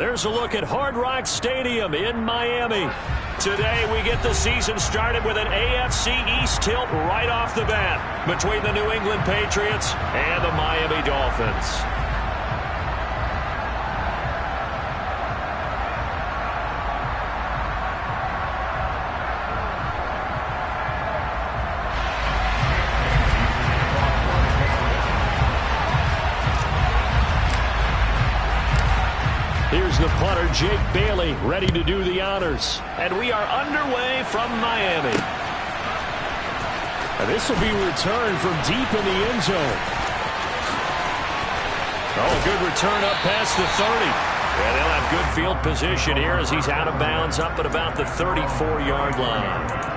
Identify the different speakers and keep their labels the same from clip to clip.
Speaker 1: There's a look at Hard Rock Stadium in Miami. Today we get the season started with an AFC East tilt right off the bat between the New England Patriots and the Miami Dolphins. Here's the punter, Jake Bailey, ready to do the honors. And we are underway from Miami. And this will be returned from deep in the end zone. Oh, a good return up past the 30. And they'll have good field position here as he's out of bounds up at about the 34-yard line.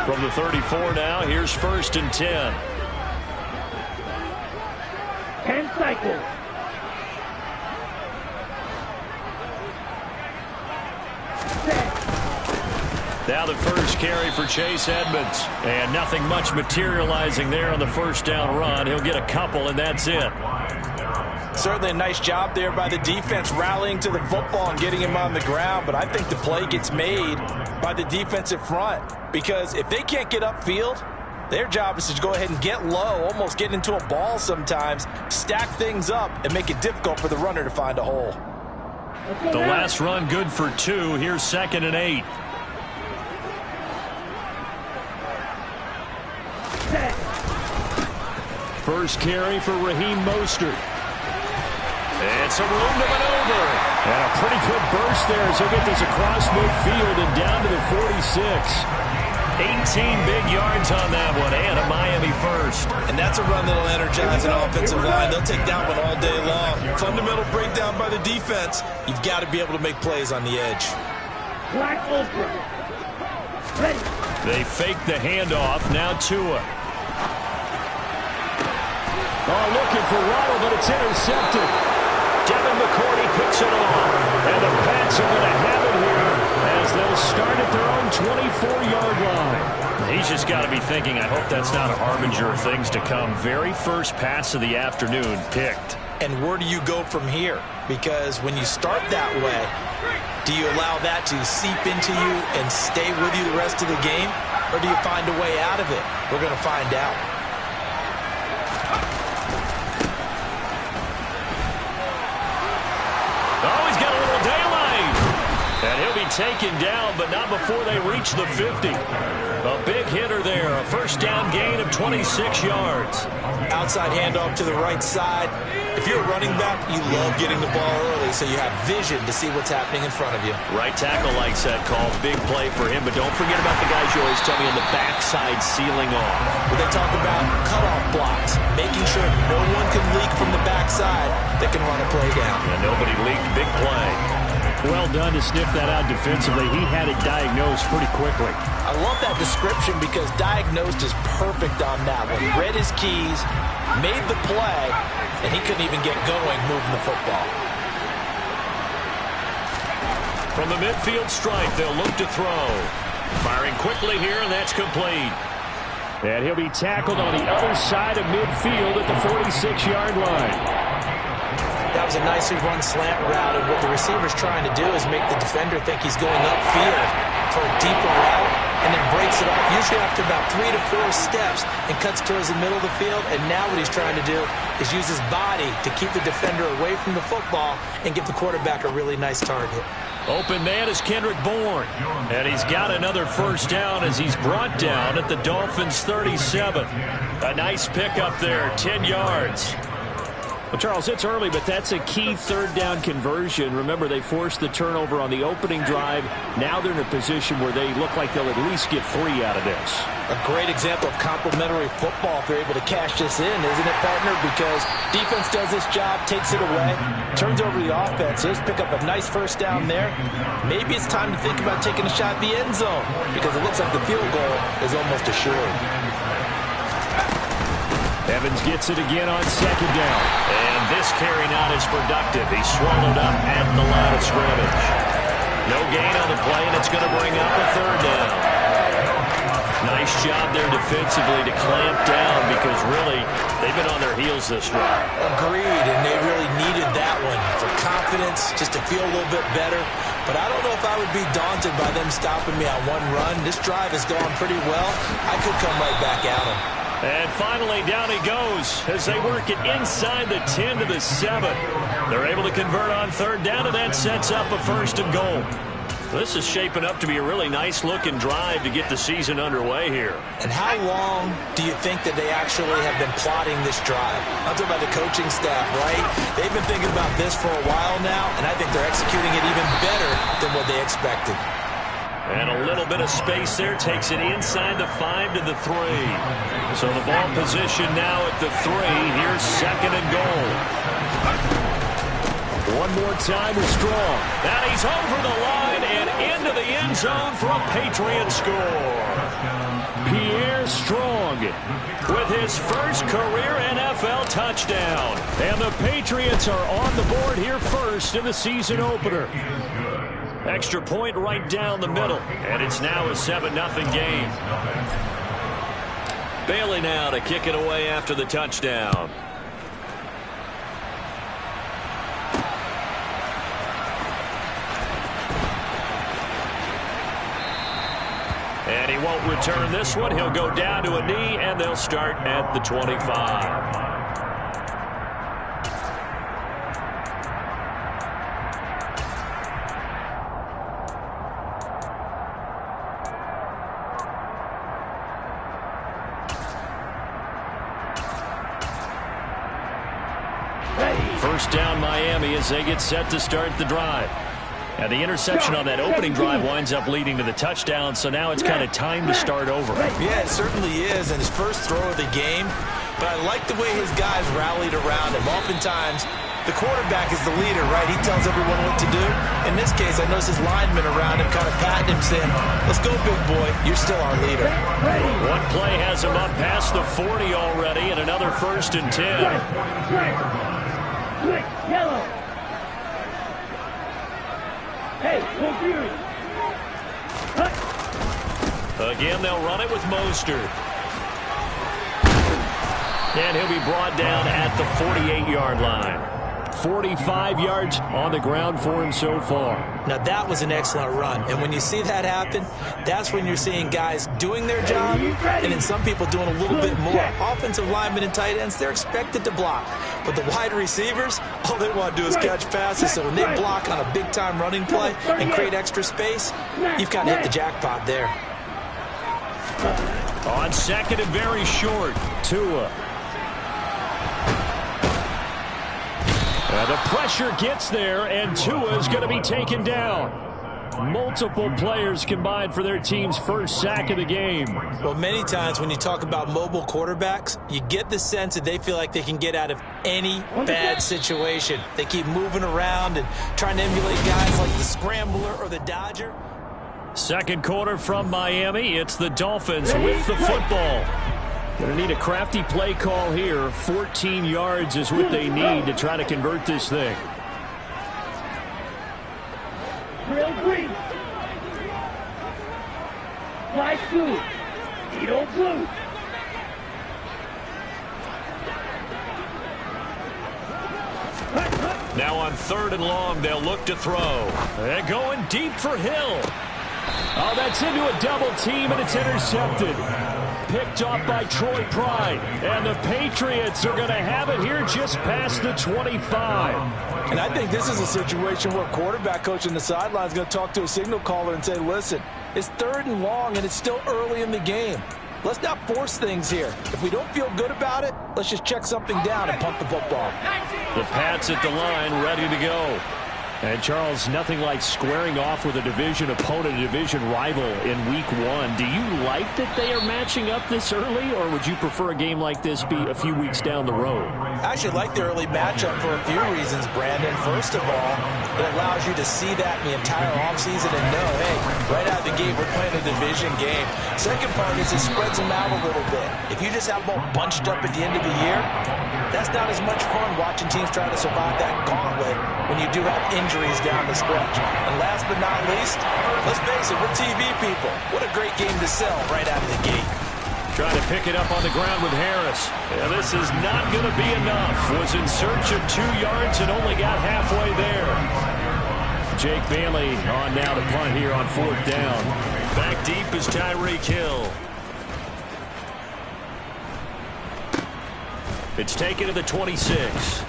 Speaker 1: From the 34 now, here's 1st and 10.
Speaker 2: 10 cycles.
Speaker 1: Now the first carry for Chase Edmonds. And nothing much materializing there on the first down run. He'll get a couple, and that's it.
Speaker 3: Certainly a nice job there by the defense rallying to the football and getting him on the ground. But I think the play gets made by the defensive front. Because if they can't get upfield, their job is to go ahead and get low, almost get into a ball sometimes, stack things up, and make it difficult for the runner to find a hole.
Speaker 1: The last run good for 2. Here's 2nd and 8. First carry for Raheem Mostert. And some room to maneuver. And a pretty good burst there as he'll get this across midfield and down to the 46. 18 big yards on that one, and a Miami first.
Speaker 3: And that's a run that'll energize an offensive line. They'll take that one all day long. Fundamental breakdown by the defense. You've got to be able to make plays on the edge.
Speaker 1: They fake the handoff. Now Tua. Oh, looking for Waddle, but it's intercepted. Devin McCourty picks it off. And the Pats are going to have it here as they'll start at their own 24-yard line. He's just got to be thinking, I hope that's not a harbinger of things to come. Very first pass of the afternoon picked.
Speaker 3: And where do you go from here? Because when you start that way, do you allow that to seep into you and stay with you the rest of the game? Or do you find a way out of it? We're going to find out.
Speaker 1: And he'll be taken down, but not before they reach the 50. A big hitter there, a first down gain of 26 yards.
Speaker 3: Outside handoff to the right side. If you're a running back, you love getting the ball early so you have vision to see what's happening in front of you.
Speaker 1: Right tackle likes that call. Big play for him, but don't forget about the guys you always tell me on the backside sealing off.
Speaker 3: When they talk about cutoff blocks, making sure no one can leak from the backside that can run a play down.
Speaker 1: And nobody leaked. Big play. Well done to sniff that out defensively. He had it diagnosed pretty quickly.
Speaker 3: I love that description because diagnosed is perfect on that one. Read his keys, made the play, and he couldn't even get going moving the football.
Speaker 1: From the midfield stripe, they'll look to throw. Firing quickly here, and that's complete. And he'll be tackled on the other side of midfield at the 46-yard line.
Speaker 3: That was a nicely run slant route, and what the receiver's trying to do is make the defender think he's going upfield for a deeper route, and then breaks it off, usually after about 3 to 4 steps, and cuts towards the middle of the field. And now what he's trying to do is use his body to keep the defender away from the football and give the quarterback a really nice target.
Speaker 1: Open man is Kendrick Bourne, and he's got another first down as he's brought down at the Dolphins' 37. A nice pickup there, 10 yards.
Speaker 4: Well, Charles, it's early, but that's a key third down conversion. Remember, they forced the turnover on the opening drive. Now they're in a position where they look like they'll at least get 3 out of this.
Speaker 3: A great example of complementary football if they're able to cash this in, isn't it, partner? Because defense does this job, takes it away, turns over the offense. Just pick up a nice first down there. Maybe it's time to think about taking a shot at the end zone because it looks like the field goal is almost assured.
Speaker 1: And Evans gets it again on second down. And this carry not as productive. He's swallowed up at the line of scrimmage. No gain on the play, and it's going to bring up a third down. Nice job there defensively to clamp down because really they've been on their heels this drive.
Speaker 3: Agreed, and they really needed that one for confidence, just to feel a little bit better. But I don't know if I would be daunted by them stopping me on one run. This drive has gone pretty well. I could come right back at them.
Speaker 1: And finally, down he goes as they work it inside the 10 to the 7. They're able to convert on third down, and that sets up a first and goal. This is shaping up to be a really nice-looking drive to get the season underway here.
Speaker 3: And how long do you think that they actually have been plotting this drive? I'm talking about the coaching staff, right? They've been thinking about this for a while now, and I think they're executing it even better than what they expected.
Speaker 1: And a little bit of space there takes it inside the 5 to the 3. So the ball position now at the 3. Here's second and goal. One more time with Strong. And he's over the line and into the end zone for a Patriot score. Pierre Strong with his first career NFL touchdown. And the Patriots are on the board here first in the season opener. Extra point right down the middle. And it's now a 7-0 game. Bailey now to kick it away after the touchdown. And he won't return this one. He'll go down to a knee, and they'll start at the 25. First down Miami as they get set to start the drive. And the interception on that opening drive winds up leading to the touchdown, so now it's kind of time to start over.
Speaker 3: Yeah, it certainly is, and his first throw of the game. But I like the way his guys rallied around him. Oftentimes, the quarterback is the leader, right? He tells everyone what to do. In this case, I noticed his linemen around him kind of patting him, saying, let's go, big boy. You're still our leader.
Speaker 1: One play has him up past the 40 already, and another first and 10.
Speaker 2: Yellow. Hey, confused.
Speaker 1: Again, they'll run it with Mostert. And he'll be brought down at the 48-yard line. 45 yards on the ground for him so far.
Speaker 3: Now, that was an excellent run. And when you see that happen, that's when you're seeing guys doing their job and then some people doing a little bit more. Offensive linemen and tight ends, they're expected to block. But the wide receivers, all they want to do is catch passes. So when they block on a big-time running play and create extra space, you've kind of hit the jackpot there.
Speaker 1: On second and very short, Tua. The pressure gets there, and Tua's going to be taken down. Multiple players combined for their team's first sack of the game.
Speaker 3: Well, many times when you talk about mobile quarterbacks, you get the sense that they feel like they can get out of any bad situation. They keep moving around and trying to emulate guys like the Scrambler or the Dodger.
Speaker 1: Second quarter from Miami. It's the Dolphins with the football. Going to need a crafty play call here. 14 yards is what they need to try to convert this thing.
Speaker 2: Real green. Fly blue. Edo blue.
Speaker 1: Now on third and long, they'll look to throw. They're going deep for Hill. Oh, that's into a double team, and it's intercepted. Picked off by Troy Pride. And the Patriots are going to have it here just past the 25.
Speaker 5: And I think this is a situation where quarterback coach on the sideline is going to talk to a signal caller and say, listen, it's third and long, and it's still early in the game. Let's not force things here. If we don't feel good about it, let's just check something down and pump the football.
Speaker 1: The Pats at the line, ready to go.
Speaker 4: And Charles, nothing like squaring off with a division opponent, a division rival in week 1. Do you like that they are matching up this early, or would you prefer a game like this be a few weeks down the road?
Speaker 3: I actually like the early matchup for a few reasons, Brandon. First of all, it allows you to see that in the entire offseason and know, hey, right out of the gate, we're playing a division game. Second part is it spreads them out a little bit. If you just have them all bunched up at the end of the year, that's not as much fun watching teams try to survive that gauntlet when you do have injuries down the stretch. And last but not least, let's face it, we're TV people. What a great game to sell right out of the gate.
Speaker 4: Trying to pick it up on the ground with Harris. Yeah, this is not going to be enough. Was in search of 2 yards and only got halfway there. Jake Bailey on now to punt here on 4th down. Back deep is Tyreek Hill. It's taken to the 26.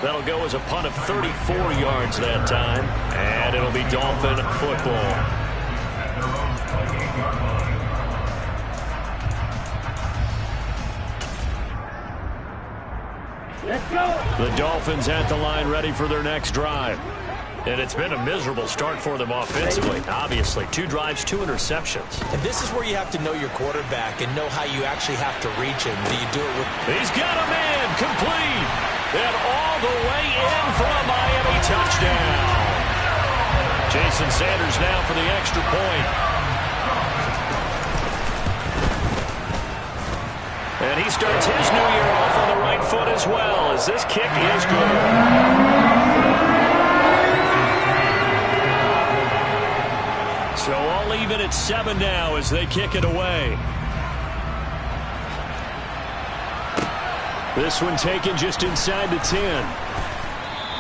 Speaker 4: That'll go as a punt of 34 yards that time. And it'll be Dolphin football.
Speaker 2: Let's go.
Speaker 4: The Dolphins at the line ready for their next drive. And it's been a miserable start for them offensively. Obviously, 2 drives, 2 interceptions.
Speaker 3: And this is where you have to know your quarterback and know how you actually have to reach him. Do you do it with...
Speaker 4: He's got a man complete. And all the way in for a Miami touchdown. Jason Sanders now for the extra point. And he starts his new year off on the right foot as well, as this kick is good. So all even at 7 now as they kick it away. This one taken just inside the 10.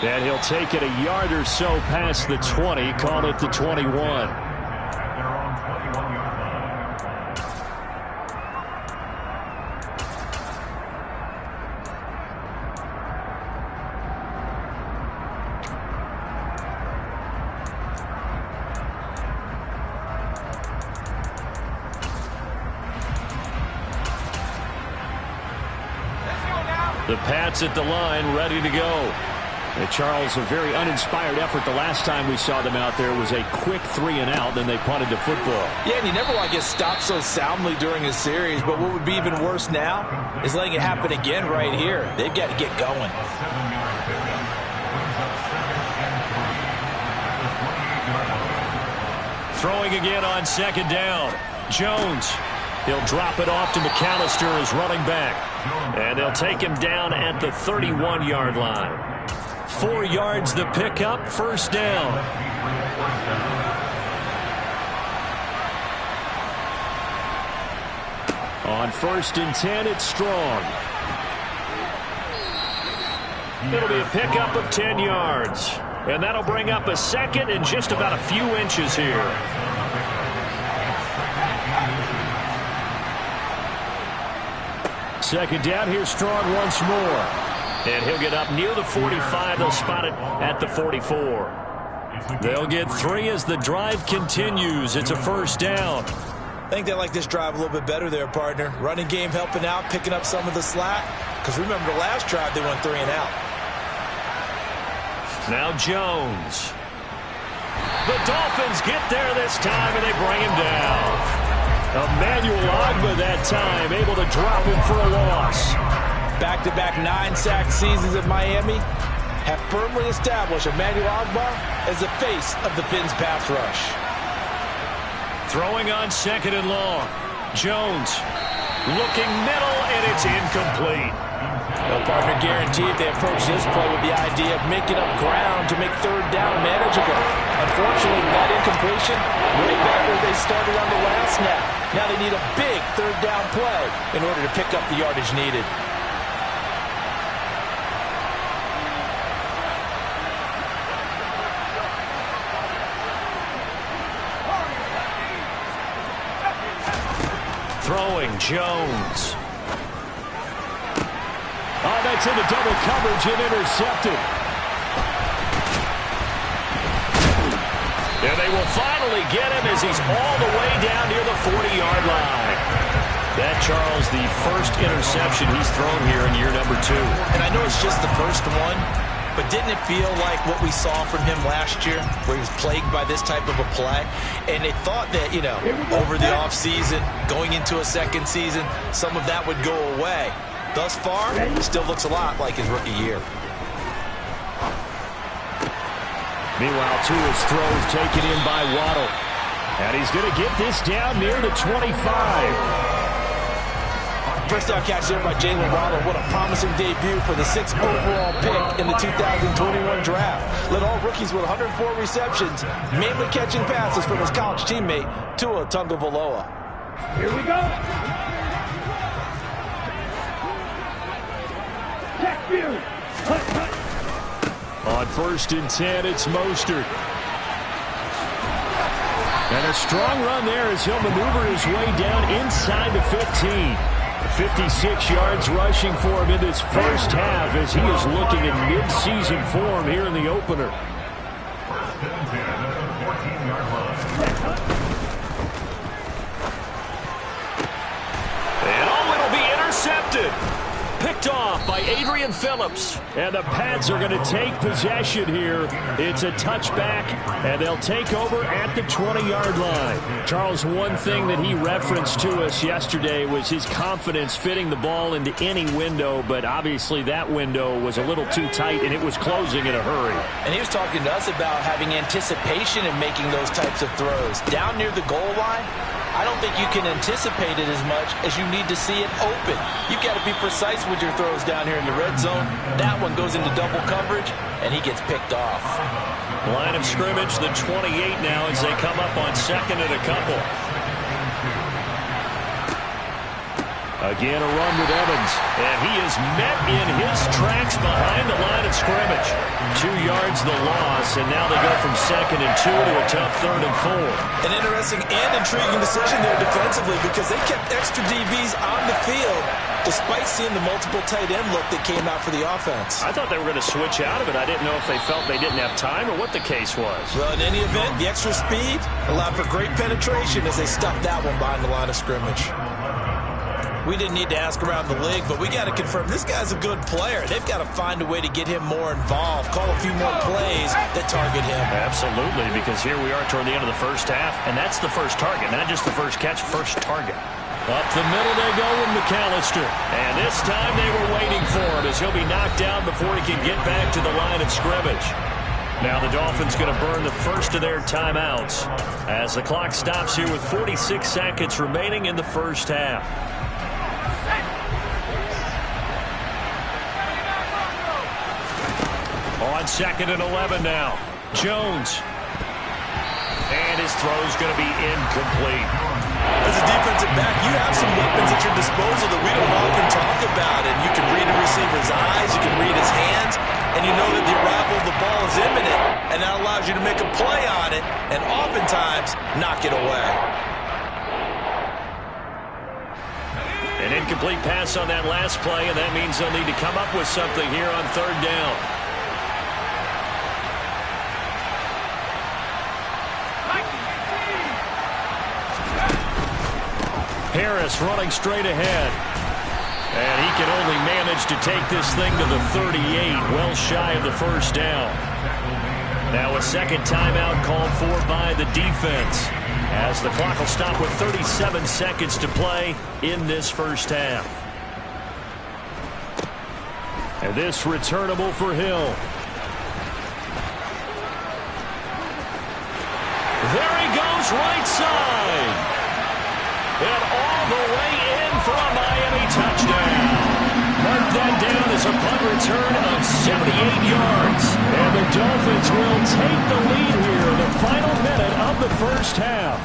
Speaker 4: And he'll take it a yard or so past the 20, call it the 21. The Pats at the line, ready to go. And Charles, a very uninspired effort the last time we saw them out there was a quick 3-and-out, then they punted the football.
Speaker 5: Yeah, and you never want to get stopped so soundly during a series, but what would be even worse now is letting it happen again right here. They've got to get going.
Speaker 4: Throwing again on 2nd down. Jones. He'll drop it off to McAllister as running back. And they'll take him down at the 31-yard line. 4 yards the pickup, 1st down. On 1st and 10, it's Strong. It'll be a pickup of 10 yards. And that'll bring up a 2nd and just about a few inches here. Second down, here's Strong once more. And he'll get up near the 45. They'll spot it at the 44. They'll get 3 as the drive continues. It's a 1st down.
Speaker 5: I think they like this drive a little bit better there, partner. Running game helping out, picking up some of the slack. Because remember the last drive, they went 3-and-out.
Speaker 4: Now Jones. The Dolphins get there this time, and they bring him down. Emmanuel Ogbah that time, able to drop him for a loss.
Speaker 5: Back-to-back 9-sack seasons at Miami have firmly established Emmanuel Ogbah as the face of the Fins pass rush.
Speaker 4: Throwing on 2nd and long. Jones looking middle, and it's incomplete.
Speaker 5: No partner guaranteed they approach this play with the idea of making up ground to make 3rd down manageable. Unfortunately, with that incompletion, right back where they started on the last snap. Now they need a big 3rd down play in order to pick up the yardage needed.
Speaker 4: Throwing Jones. Oh, that's into double coverage and intercepted. And they will finally get him as he's all the way down near the 40-yard line. That, Charles, the first interception he's thrown here in year number 2.
Speaker 3: And I know it's just the first one, but didn't it feel like what we saw from him last year, where he was plagued by this type of a play? And they thought that, you know, over the offseason, going into a second season, some of that would go away. Thus far, it still looks a lot like his rookie year.
Speaker 4: Meanwhile, Tua's throws taken in by Waddle. And he's going to get this down near the 25.
Speaker 5: First down catch there by Jalen Waddle. What a promising debut for the 6th overall pick in the 2021 draft. Led all rookies with 104 receptions, mainly catching passes from his college teammate, Tua Tagovailoa.
Speaker 2: Here we go. Check view. Cut, cut.
Speaker 4: On 1st and 10, it's Mostert. And a strong run there as he'll maneuver his way down inside the 15. 56 yards rushing for him in this first half as he is looking in mid-season form here in the opener. And it'll be intercepted. Picked off by Adrian Phillips. And the Pats are going to take possession here. It's a touchback, and they'll take over at the 20-yard line. Charles, one thing that he referenced to us yesterday was his confidence fitting the ball into any window, but obviously that window was a little too tight, and it was closing in a hurry.
Speaker 3: And he was talking to us about having anticipation in making those types of throws. Down near the goal line, I don't think you can anticipate it as much as you need to see it open. You've got to be precise with your throws down here in the red zone. That one goes into double coverage, and he gets picked off.
Speaker 4: Line of scrimmage, the 28 now as they come up on 2nd and a couple. Again, a run with Evans, and he is met in his tracks behind the line of scrimmage. 2 yards the loss, and now they go from 2nd and 2 to a tough 3rd and 4.
Speaker 3: An interesting and intriguing decision there defensively because they kept extra DBs on the field despite seeing the multiple tight end look that came out for the offense.
Speaker 4: I thought they were going to switch out of it. I didn't know if they felt they didn't have time or what the case was.
Speaker 3: Well, in any event, the extra speed allowed for great penetration as they stuffed that one behind the line of scrimmage. We didn't need to ask around the league, but we got to confirm this guy's a good player. They've got to find a way to get him more involved, call a few more plays that target him.
Speaker 4: Absolutely, because here we are toward the end of the first half, and that's the first target, not just the first catch, first target. Up the middle they go with McAllister, and this time they were waiting for him as he'll be knocked down before he can get back to the line of scrimmage. Now the Dolphins going to burn the first of their timeouts as the clock stops here with 46 seconds remaining in the first half. On 2nd and 11 now. Jones. And his throw's going to be incomplete.
Speaker 3: As a defensive back, you have some weapons at your disposal that we don't often talk about. And you can read a receiver's eyes, you can read his hands, and you know that the arrival of the ball is imminent. And that allows you to make a play on it and oftentimes knock it away.
Speaker 4: An incomplete pass on that last play, and that means they'll need to come up with something here on 3rd down. Harris running straight ahead. And he can only manage to take this thing to the 38, well shy of the first down. Now a second timeout called for by the defense, as the clock will stop with 37 seconds to play in this first half. And this returnable for Hill. There he goes, right side. And all the way in for a Miami touchdown. Mark that down as a punt return of 78 yards. And the Dolphins will take the lead here in the final minute of the first half.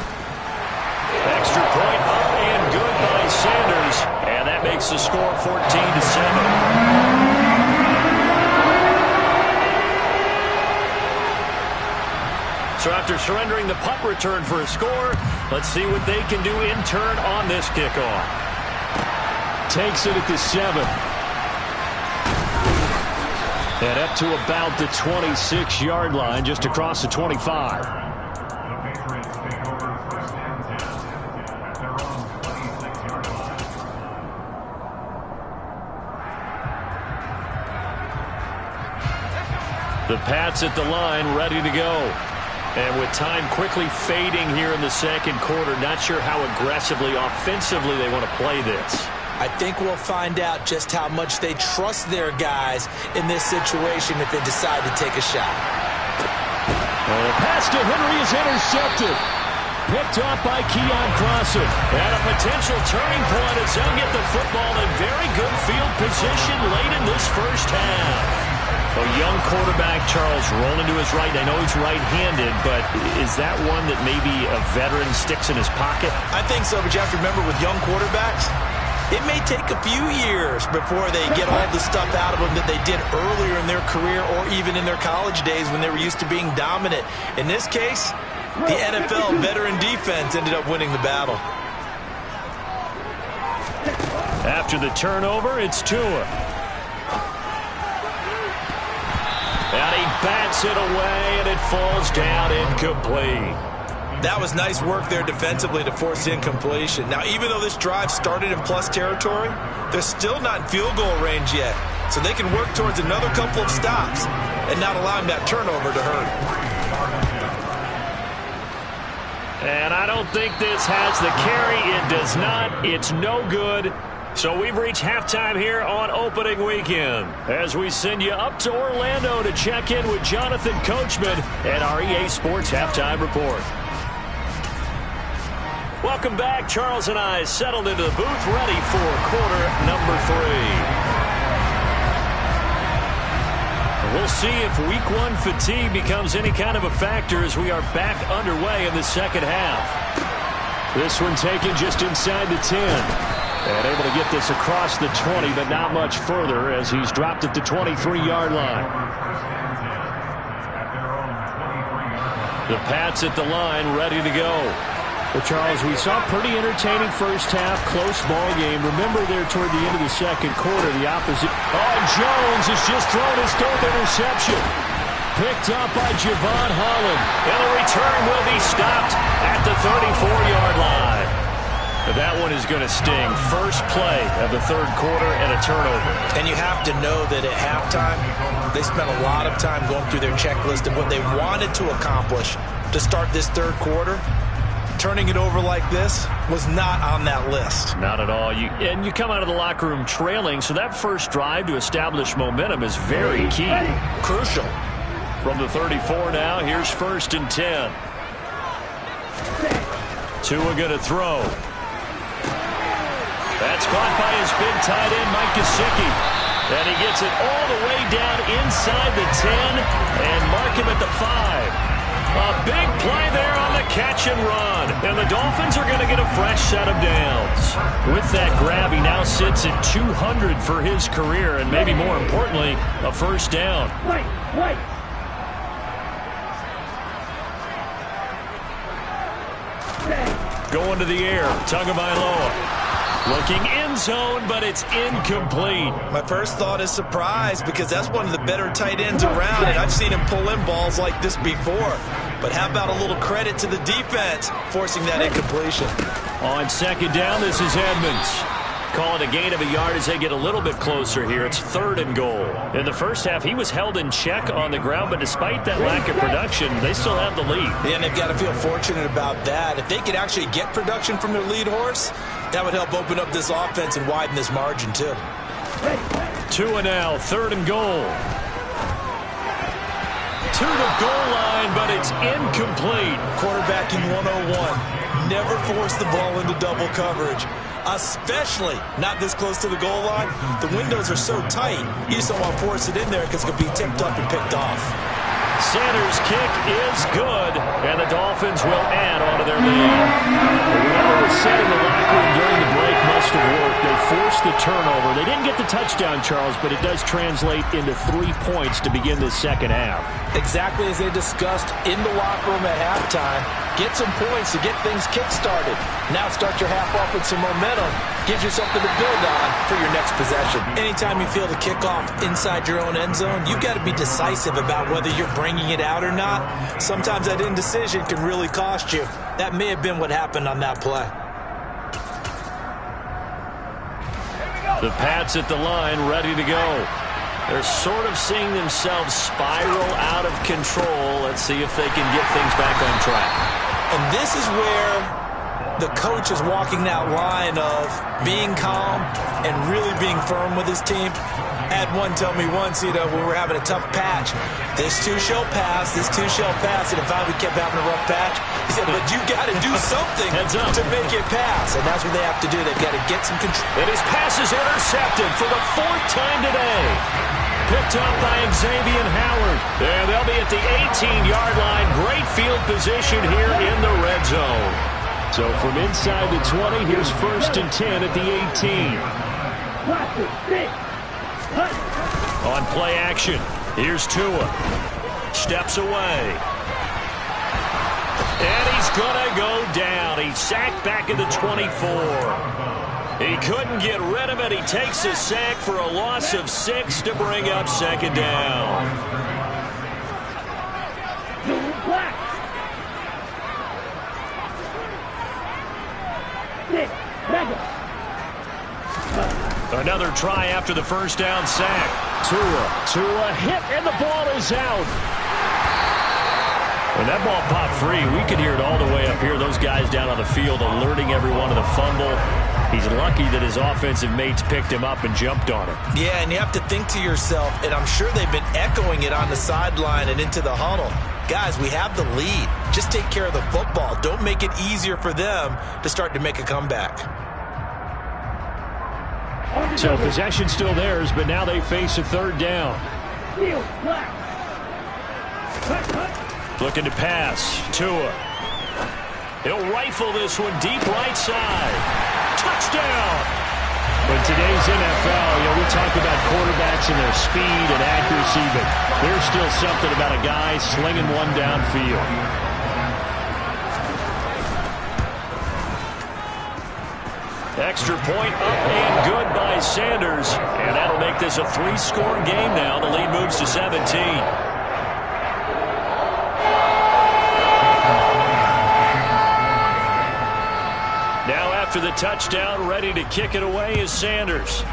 Speaker 4: Extra point up and good by Sanders. And that makes the score 14-7. So after surrendering the punt return for a score, let's see what they can do in turn on this kickoff. Takes it at the 7. And up to about the 26-yard line, just across the 25. The Pats at the line, ready to go. And with time quickly fading here in the second quarter, not sure how aggressively, offensively they want to play this.
Speaker 3: I think we'll find out just how much they trust their guys in this situation if they decide to take a shot.
Speaker 1: And the pass to Henry is intercepted. Picked off by Keon Crossett.
Speaker 4: And a potential turning point as they'll get the football in very good field position late in this first half. A young quarterback, Charles, rolling to his right. I know he's right-handed, but is that one that maybe a veteran sticks in his pocket?
Speaker 3: I think so, but you have to remember with young quarterbacks, it may take a few years before they get all the stuff out of them that they did earlier in their career or even in their college days when they were used to being dominant. In this case, the NFL veteran defense ended up winning the battle.
Speaker 4: After the turnover, it's Tua. And he bats it away, and it falls down incomplete.
Speaker 3: That was nice work there defensively to force incompletion. Now, even though this drive started in plus territory, they're still not in field goal range yet. So they can work towards another couple of stops and not allowing that turnover to hurt.
Speaker 4: And I don't think this has the carry. It does not. It's no good. So we've reached halftime here on opening weekend as we send you up to Orlando to check in with Jonathan Coachman and our EA Sports Halftime Report. Welcome back. Charles and I settled into the booth ready for quarter number 3. We'll see if week 1 fatigue becomes any kind of a factor as we are back underway in the second half. This one taken just inside the 10. And able to get this across the 20, but not much further as he's dropped at the 23-yard line. The Pats at the line, ready to go.
Speaker 1: Well, Charles, we saw a pretty entertaining first half, close ball game. Remember there toward the end of the second quarter, the opposite.
Speaker 4: Oh, Jones has just thrown his 3rd interception.
Speaker 1: Picked up by Javon Holland.
Speaker 4: And the return will be stopped at the 34-yard line. That one is going to sting. First play of the 3rd quarter and a turnover.
Speaker 3: And you have to know that at halftime, they spent a lot of time going through their checklist of what they wanted to accomplish to start this 3rd quarter. Turning it over like this was not on that list.
Speaker 4: Not at all. And you come out of the locker room trailing, so that first drive to establish momentum is very key.
Speaker 3: Crucial.
Speaker 4: From the 34 now, here's 1st and 10. Tua going to throw. That's caught by his big tight end, Mike Gesicki. And he gets it all the way down inside the 10 and mark him at the 5. A big play there on the catch and run. And the Dolphins are going to get a fresh set of downs. With that grab, he now sits at 200 for his career, and maybe more importantly, a first down.
Speaker 2: Wait.
Speaker 4: Going to the air, Tagovailoa. Looking end zone, but it's incomplete.
Speaker 3: My first thought is surprise because that's one of the better tight ends around, and I've seen him pull in balls like this before. But how about a little credit to the defense forcing that incompletion?
Speaker 4: On 2nd down, this is Edmonds. Call it a gain of a yard as they get a little bit closer here. It's 3rd and goal. In the first half, he was held in check on the ground, but despite that lack of production, they still have the lead.
Speaker 3: Yeah, and they've got to feel fortunate about that. If they could actually get production from their lead horse, that would help open up this offense and widen this margin, too.
Speaker 4: Tua now, 3rd and goal. To the goal line, but it's incomplete.
Speaker 3: Quarterbacking 101. Never force the ball into double coverage, especially not this close to the goal line. The windows are so tight, you just don't want to force it in there because it could be tipped up and picked off.
Speaker 4: Sanders' kick is good, and the Dolphins will add on to their lead. Whatever was said in the locker room during the break must have worked. They forced the turnover. They didn't get the touchdown, Charles, but it does translate into 3 points to begin this second half.
Speaker 3: Exactly as they discussed in the locker room at halftime. Get some points to get things kick-started. Now start your half off with some momentum. Gives you something to build on for your next possession. Anytime you feel the kickoff inside your own end zone, you've got to be decisive about whether you're bringing it out or not. Sometimes that indecision can really cost you. That may have been what happened on that play.
Speaker 4: The Pats at the line, ready to go. They're sort of seeing themselves spiral out of control. Let's see if they can get things back on track.
Speaker 3: And this is where the coach is walking that line of being calm and really being firm with his team. I had one tell me once, when we were having a tough patch, this too shall pass, this too shall pass, and finally we kept having a rough patch. He said, but you got to do something to make it pass, and that's what they have to do. They've got to get some control.
Speaker 4: And his pass is intercepted for the 4th time today. Picked up by Xavier Howard. And they'll be at the 18-yard line. Great field position here in the red zone. So from inside the 20, here's 1st and 10 at the 18. On play action, here's Tua. Steps away. And he's going to go down. He's sacked back at the 24. He couldn't get rid of it. He takes a sack for a loss of 6 to bring up 2nd down. Another try after the 1st down sack. Tua hit, and the ball is out. When that ball popped free, we could hear it all the way up here. Those guys down on the field alerting everyone of the fumble. He's lucky that his offensive mates picked him up and jumped on it.
Speaker 3: Yeah, and you have to think to yourself, and I'm sure they've been echoing it on the sideline and into the huddle. Guys, we have the lead. Just take care of the football. Don't make it easier for them to start to make a comeback.
Speaker 4: So possession still theirs, but now they face a 3rd down. Looking to pass. Tua. He'll rifle this one deep right side. Touchdown! In today's NFL, we talk about quarterbacks and their speed and accuracy, but there's still something about a guy slinging one downfield. Extra point up and good by Sanders. And that'll make this a 3-score game now. The lead moves to 17. Now after the touchdown, ready to kick it away is Sanders.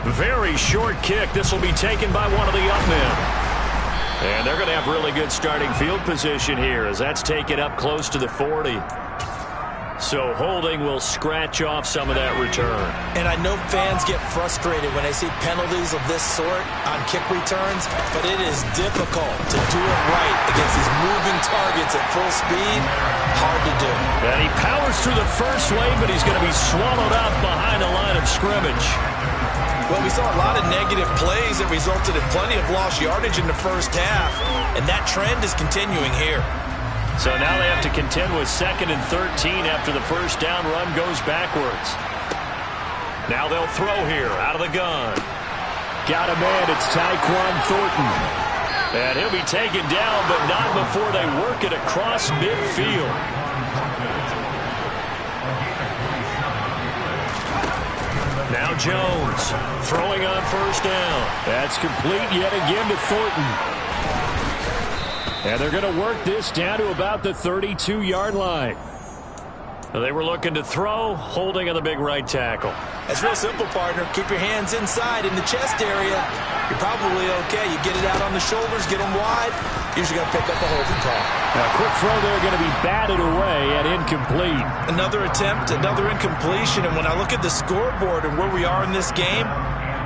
Speaker 4: Very short kick. This will be taken by one of the up men. And they're going to have really good starting field position here as that's taken up close to the 40. So holding will scratch off some of that return.
Speaker 3: And I know fans get frustrated when they see penalties of this sort on kick returns, but it is difficult to do it right against these moving targets at full speed. Hard to do.
Speaker 4: And he powers through the first wave, but he's going to be swallowed up behind the line of scrimmage.
Speaker 3: Well, we saw a lot of negative plays that resulted in plenty of lost yardage in the first half, and that trend is continuing here.
Speaker 4: So now they have to contend with 2nd and 13 after the 1st down run goes backwards. Now they'll throw here out of the gun. Got a man, it's Tyquan Thornton. And he'll be taken down, but not before they work it across midfield. Now Jones throwing on 1st down. That's complete yet again to Thornton. And they're going to work this down to about the 32-yard line. They were looking to throw, holding on the big right tackle.
Speaker 3: That's real simple, partner. Keep your hands inside in the chest area. You're probably okay. You get it out on the shoulders, get them wide. Usually going to pick up a holding call.
Speaker 4: Now, a quick throw there going to be batted away and incomplete.
Speaker 3: Another attempt, another incompletion. And when I look at the scoreboard and where we are in this game,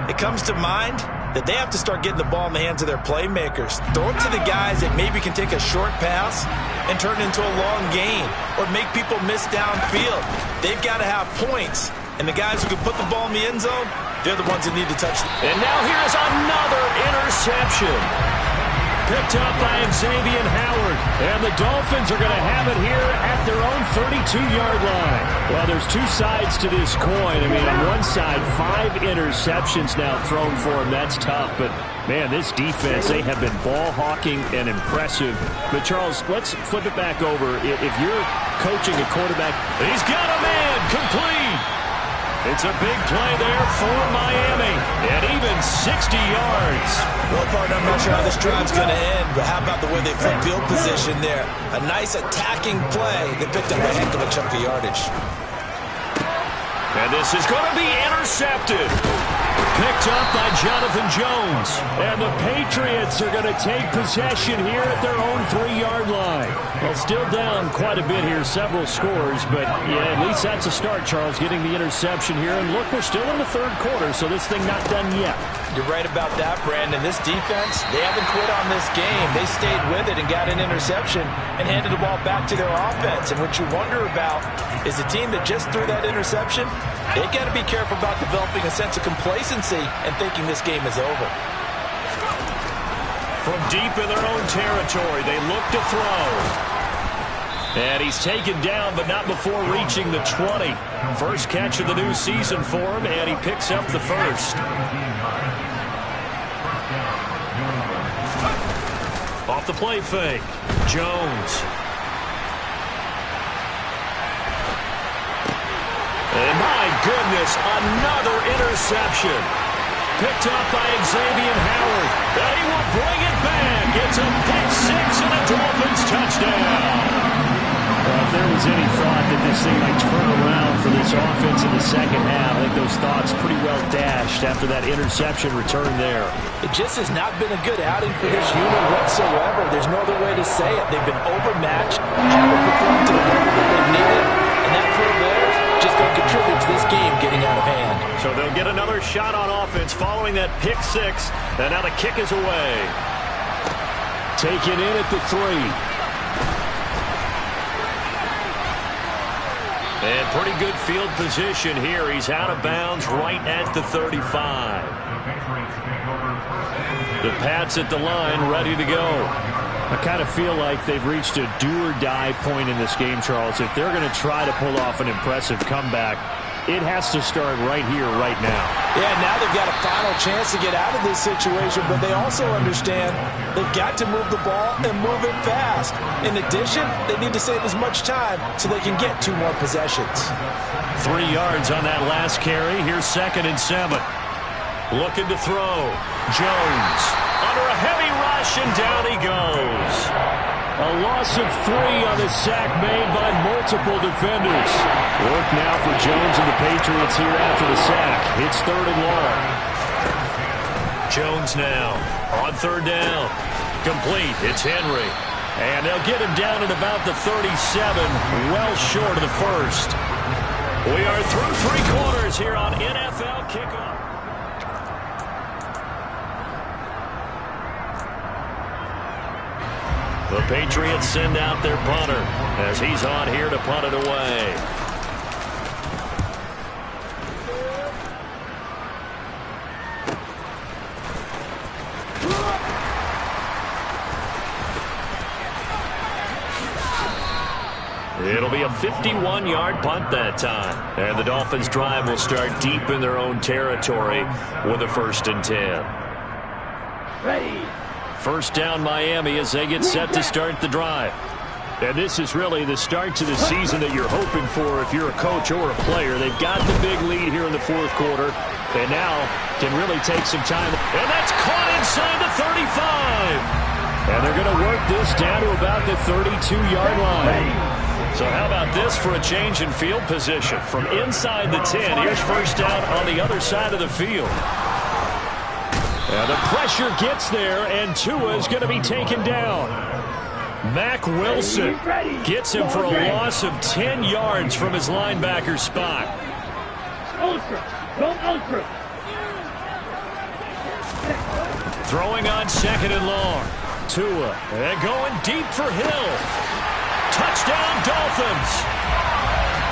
Speaker 3: it comes to mind that they have to start getting the ball in the hands of their playmakers. Throw it to the guys that maybe can take a short pass and turn it into a long gain or make people miss downfield. They've got to have points. And the guys who can put the ball in the end zone, they're the ones that need to touch.
Speaker 4: And now here's another interception. Picked up by Xavier Howard. And the Dolphins are going to have it here at their own 32-yard line. Well, there's two sides to this coin. I mean, on one side, 5 interceptions now thrown for him. That's tough. But, man, this defense, they have been ball hawking and impressive. But, Charles, let's flip it back over. If you're coaching a quarterback, he's got a man complete. It's a big play there for Miami, and even 60 yards.
Speaker 3: Well, partner, I'm not sure how this drive's going to end, but how about the way they flip field position there? A nice attacking play. They picked up a heck of a chunk of yardage.
Speaker 4: And this is going to be intercepted. Picked up by Jonathan Jones. And the Patriots are going to take possession here at their own 3-yard line. Well, still down quite a bit here, several scores, but yeah, at least that's a start, Charles, getting the interception here. And look, we're still in the third quarter, so this thing not done yet.
Speaker 5: You're right about that, Brandon. This defense, they haven't quit on this game. They stayed with it and got an interception and handed the ball back to their offense. And what you wonder about is the team that just threw that interception, they got to be careful about developing a sense of complacency and thinking this game is over.
Speaker 4: From deep in their own territory, they look to throw. And he's taken down, but not before reaching the 20. First catch of the new season for him, and he picks up the first. Off the play fake, Jones. And my goodness, another interception. Picked up by Xavier Howard. And he will bring it back. It's a pick six and a Dolphins touchdown. Well, if there was any thought that this thing might turn around for this offense in the second half, I think those thoughts pretty well dashed after that interception return there.
Speaker 5: It just has not been a good outing for this unit whatsoever. There's no other way to say it. They've been overmatched, haven't performed to the level that they've needed, and that play there just going to contribute to this game getting out of hand.
Speaker 4: So they'll get another shot on offense following that pick six, and now the kick is away. Taken in at the 3. And pretty good field position here. He's out of bounds right at the 35. The Pats at the line, ready to go. I kind of feel like they've reached a do-or-die point in this game, Charles. If they're going to try to pull off an impressive comeback, it has to start right here, right now.
Speaker 5: Yeah, now they've got a final chance to get out of this situation, but they also understand they've got to move the ball and move it fast. In addition, they need to save as much time so they can get 2 more possessions.
Speaker 4: 3 yards on that last carry. Here's 2nd and 7. Looking to throw. Jones under a heavy rush, and down he goes. A loss of 3 on the sack made by multiple defenders. Work now for Jones and the Patriots here after the sack. It's 3rd and long. Jones now on 3rd down. Complete. It's Henry. And they'll get him down at about the 37, well short of the first. We are through 3 quarters here on NFL Kickoff. The Patriots send out their punter as he's on here to punt it away. It'll be a 51-yard punt that time. And the Dolphins' drive will start deep in their own territory with a 1st and 10.
Speaker 2: Ready.
Speaker 4: First down Miami as they get set to start the drive. And this is really the start to the season that you're hoping for if you're a coach or a player. They've got the big lead here in the 4th quarter and now can really take some time. And that's caught inside the 35. And they're going to work this down to about the 32-yard line. So how about this for a change in field position? From inside the 10, here's first down on the other side of the field. And the pressure gets there, and Tua is going to be taken down. Mack Wilson gets him for a loss of 10 yards from his linebacker spot.
Speaker 2: Ultra. Go ultra.
Speaker 4: Throwing on 2nd and long. Tua, and going deep for Hill. Touchdown, Dolphins.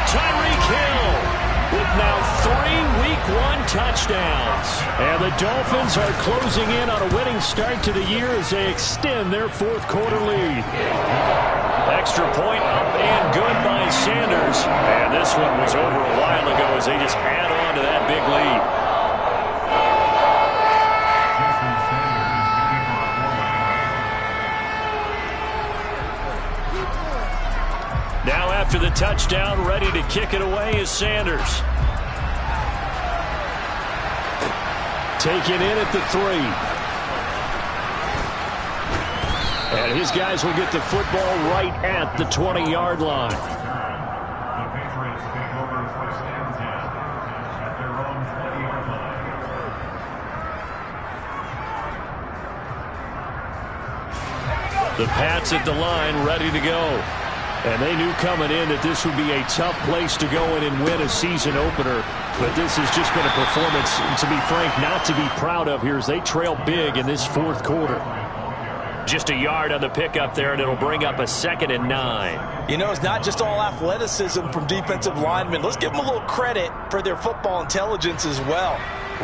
Speaker 4: Tyreek Hill with now 3 Week 1 touchdowns. And the Dolphins are closing in on a winning start to the year as they extend their 4th quarter lead. Extra point up and good by Sanders. And this one was over a while ago as they just add on to that big lead. Now after the touchdown, ready to kick it away is Sanders. Taken in at the 3. And his guys will get the football right at the 20-yard line.
Speaker 6: The Patriots take over first and 10 at their own 20-yard line.
Speaker 4: The Pats at the line, ready to go. And they knew coming in that this would be a tough place to go in and win a season opener. But this has just been a performance, to be frank, not to be proud of here as they trail big in this fourth quarter. Just a yard on the pickup there, and it'll bring up a 2nd and 9.
Speaker 5: You know, it's not just all athleticism from defensive linemen. Let's give them a little credit for their football intelligence as well.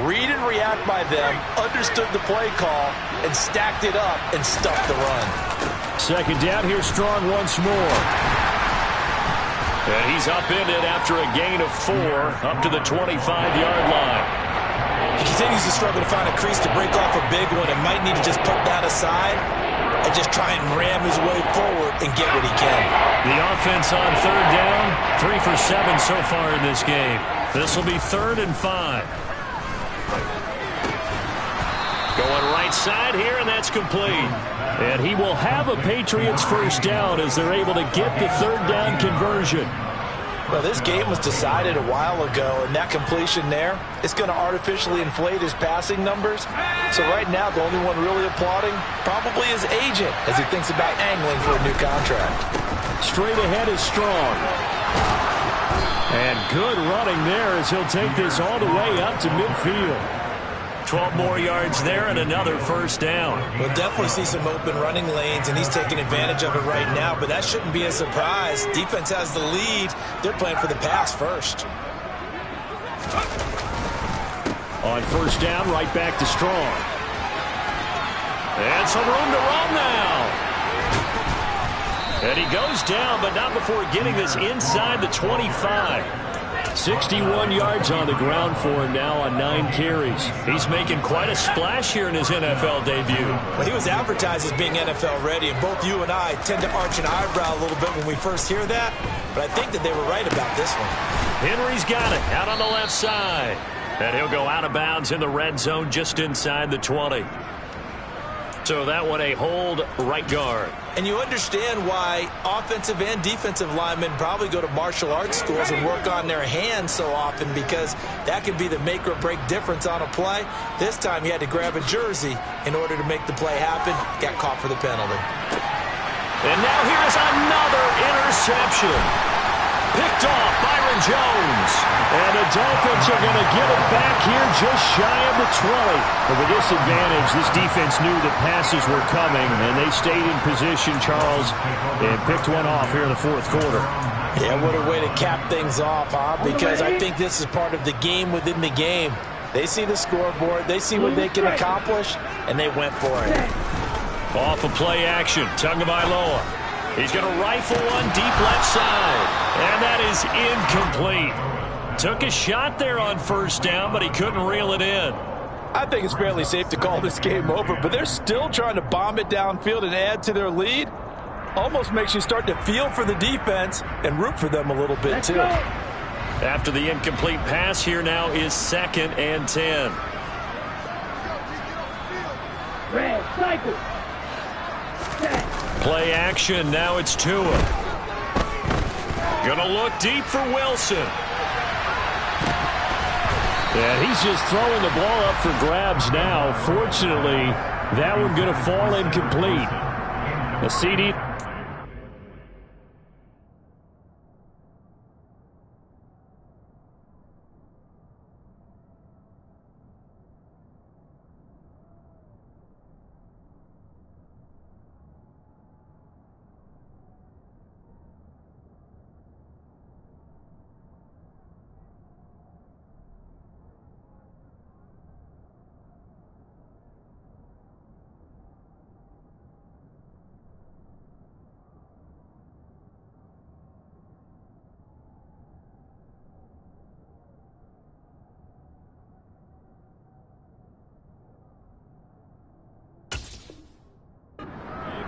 Speaker 5: Read and react by them, understood the play call, and stacked it up and stuffed the run.
Speaker 4: 2nd down, here Strong once more. And he's up in it after a gain of 4, up to the 25-yard line.
Speaker 3: He continues to struggle to find a crease to break off a big one and might need to just put that aside and just try and ram his way forward and get what he can.
Speaker 4: The offense on 3rd down, 3 for 7 so far in this game. This will be 3rd and 5. Going right side here, and that's complete. And he will have a Patriots first down as they're able to get the 3rd down conversion.
Speaker 5: Well, this game was decided a while ago, and that completion there, it's going to artificially inflate his passing numbers. So right now, the only one really applauding probably his agent as he thinks about angling for a new contract.
Speaker 4: Straight ahead is Strong. And good running there as he'll take this all the way up to midfield. 12 more yards there and another first down.
Speaker 3: We'll definitely see some open running lanes, and he's taking advantage of it right now, but that shouldn't be a surprise. Defense has the lead. They're playing for the pass first.
Speaker 4: On 1st down, right back to Strong. And some room to run now. And he goes down, but not before getting this inside the 25. 61 yards on the ground for him now on 9 carries. He's making quite a splash here in his NFL debut.
Speaker 3: Well, he was advertised as being NFL ready, and both you and I tend to arch an eyebrow a little bit when we first hear that, but I think that they were right about this one.
Speaker 4: Henry's got it out on the left side. And he'll go out of bounds in the red zone just inside the 20. So that one a hold right guard.
Speaker 3: And you understand why offensive and defensive linemen probably go to martial arts schools and work on their hands so often, because that can be the make or break difference on a play. This time he had to grab a jersey in order to make the play happen. Got caught for the penalty.
Speaker 4: And now here's another interception. Picked off Byron Jones. And the Dolphins are going to get it back here just shy of the 20. But with this advantage, this defense knew that passes were coming, and they stayed in position, Charles, and picked one off here in the 4th quarter.
Speaker 5: Yeah, what a way to cap things off, huh? Because I think this is part of the game within the game. They see the scoreboard, they see what they can accomplish, and they went for it.
Speaker 4: Off of play action, Tagovailoa. He's going to rifle one deep left side, and that is incomplete. Took a shot there on 1st down, but he couldn't reel it in.
Speaker 5: I think it's fairly safe to call this game over, but they're still trying to bomb it downfield and add to their lead. Almost makes you start to feel for the defense and root for them a little bit, too.
Speaker 4: After the incomplete pass, here now is 2nd and 10.
Speaker 2: Red, cycle.
Speaker 4: Play action, now it's Tua. Gonna look deep for Wilson. And he's just throwing the ball up for grabs now. Fortunately, that one gonna fall incomplete. A CD.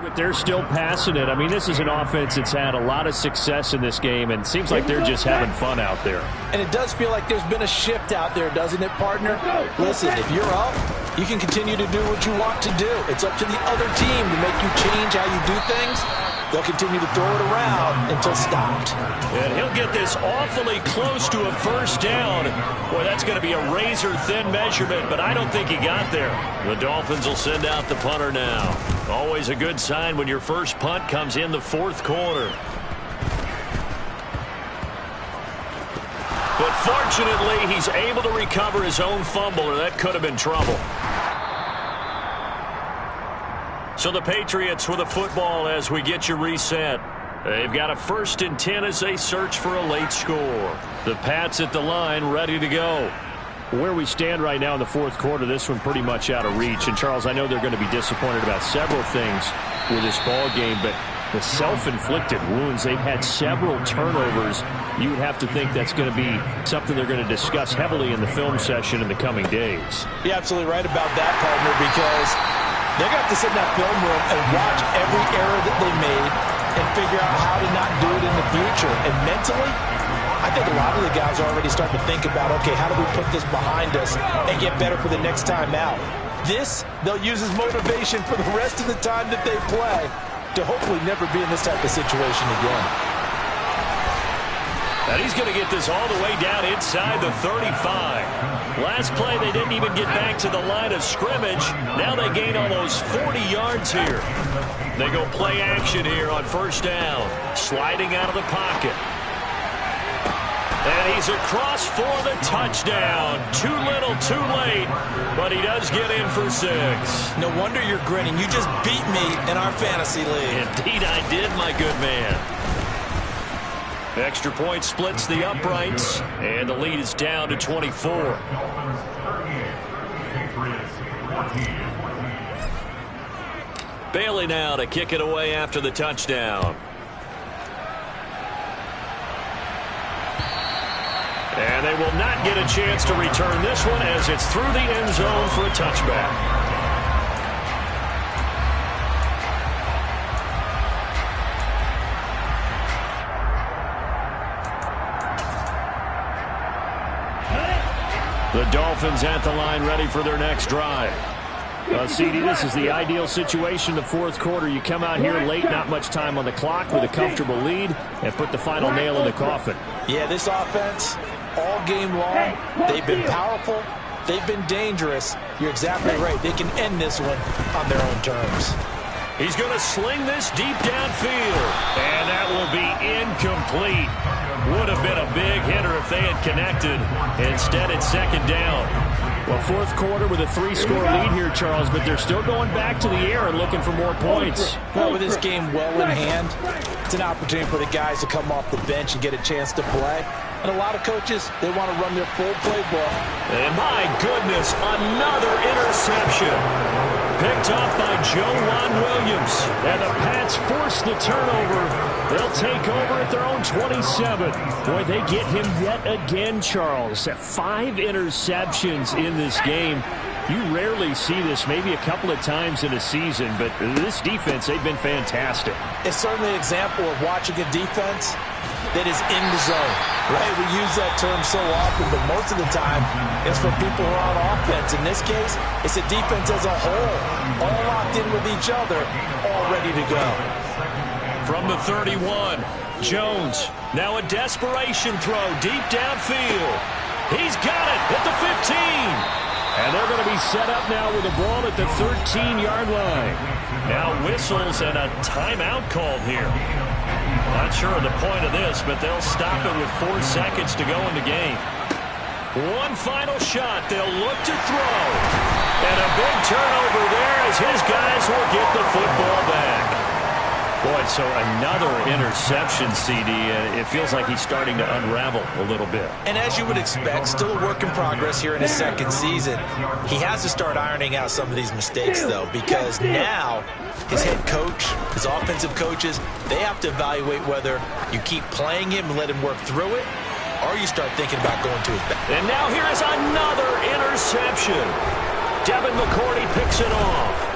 Speaker 4: But they're still passing it. I mean, this is an offense that's had a lot of success in this game, and it seems like they're just having fun out there.
Speaker 5: And it does feel like there's been a shift out there, doesn't it, partner? Listen, if you're up, you can continue to do what you want to do. It's up to the other team to make you change how you do things. they'll continue to throw it around until stopped.
Speaker 4: And he'll get this awfully close to a first down. Boy, that's going to be a razor-thin measurement, but I don't think he got there. The Dolphins will send out the punter now. Always a good sign when your first punt comes in the fourth quarter. But fortunately, he's able to recover his own fumble, or that could have been trouble. So the Patriots with the football as we get you reset. They've got a 1st and 10 as they search for a late score. The Pats at the line, ready to go. Where we stand right now in the fourth quarter, this one pretty much out of reach. And, Charles, I know they're going to be disappointed about several things with this ball game, but the self-inflicted wounds, they've had several turnovers. You would have to think that's going to be something they're going to discuss heavily in the film session in the coming days.
Speaker 5: You're absolutely right about that, partner, because they're going to have to sit in that film room and watch every error that they made and figure out how to not do it in the future. And mentally, I think a lot of the guys are already starting to think about, okay, how do we put this behind us and get better for the next time out? This, they'll use as motivation for the rest of the time that they play to hopefully never be in this type of situation again.
Speaker 4: And he's going to get this all the way down inside the 35. Last play, they didn't even get back to the line of scrimmage. Now they gain almost 40 yards here. They go play action here on first down. Sliding out of the pocket. And he's across for the touchdown. Too little, too late. But he does get in for 6.
Speaker 3: No wonder you're grinning. You just beat me in our fantasy league.
Speaker 4: Indeed I did, my good man. Extra point splits the uprights, and the lead is down to 24. Bailey now to kick it away after the touchdown. And they will not get a chance to return this one as it's through the end zone for a touchback. The Dolphins at the line ready for their next drive. CD, this is the ideal situation, the fourth quarter. You come out here late, not much time on the clock with a comfortable lead, and put the final nail in the coffin.
Speaker 5: Yeah, this offense, all game long, they've been powerful, they've been dangerous. You're exactly right. They can end this one on their own terms.
Speaker 4: He's going to sling this deep downfield, and that will be incomplete. Would have been a big hitter if they had connected. Instead, it's second down. Well, fourth quarter with a 3-score lead here, Charles, but they're still going back to the air and looking for more points.
Speaker 5: Well, with this game well in hand, it's an opportunity for the guys to come off the bench and get a chance to play. And a lot of coaches, they want to run their full playbook.
Speaker 4: And my goodness, another interception. Picked off by Joe Williams. And the Pats force the turnover. They'll take over at their own 27. Boy, they get him yet again, Charles. 5 interceptions in this game. You rarely see this, maybe a couple of times in a season, but this defense, they've been fantastic.
Speaker 5: It's certainly an example of watching a defense that is in the zone, right? We use that term so often, but most of the time, it's for people who are on offense. In this case, it's a defense as a whole, all locked in with each other, all ready to go.
Speaker 4: From the 31, Jones, now a desperation throw deep downfield. He's got it at the 15. And they're going to be set up now with the ball at the 13-yard line. Now whistles and a timeout called here. Not sure of the point of this, but they'll stop it with 4 seconds to go in the game. One final shot. They'll look to throw. And a big turnover there as his guys will get the football back. Boy, so another interception, CD. It feels like he's starting to unravel a little bit.
Speaker 3: And as you would expect, still a work in progress here in his second season. He has to start ironing out some of these mistakes, though, because now his head coach, his offensive coaches, they have to evaluate whether you keep playing him and let him work through it, or you start thinking about going to his back.
Speaker 4: And now here is another interception. Devin McCourty picks it off.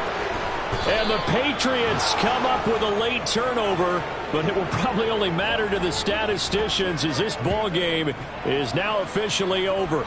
Speaker 4: And the Patriots come up with a late turnover, but it will probably only matter to the statisticians as this ball game is now officially over.